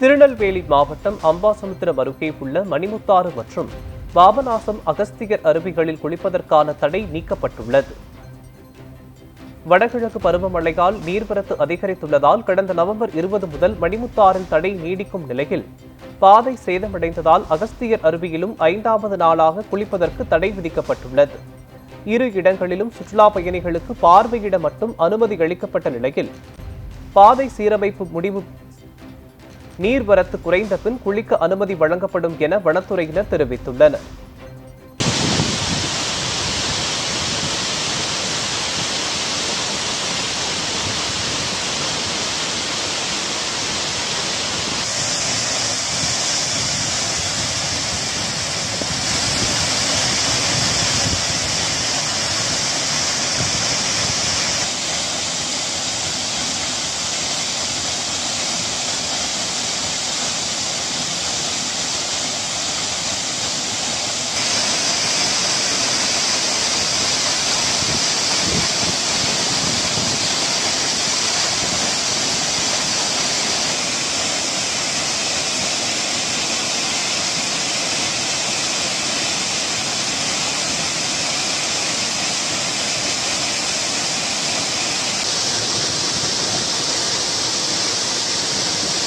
திருநெல்வேலி மாவட்டம் அம்பாசமுத்திரம் அருகே உள்ள மணிமுத்தாறு மற்றும் பாபநாசம் அகஸ்தியர் அருவிகளில் குளிப்பதற்கான தடை நீக்கப்பட்டுள்ளது. வடகிழக்கு பருவமழையால் நீர்வரத்து அதிகரித்துள்ளதால் கடந்த நவம்பர் 20 முதல் மணிமுத்தாறில் தடை நீடிக்கும் நிலையில் பாதை சேதமடைந்ததால் அகஸ்தியர் அருவியிலும் 5வது நாளாக குளிப்பதற்கு தடை விதிக்கப்பட்டுள்ளது. இரு இடங்களிலும் சுற்றுலா பயணிகளுக்கு பார்வையிட மட்டும் அனுமதி அளிக்கப்பட்ட நிலையில் பாதை சீரமைப்பு முடிவு நீர்வரத்து குறைந்த பின் குளிக்க அனுமதி வழங்கப்படும் என வனத்துறையினர் தெரிவித்துள்ளனர்.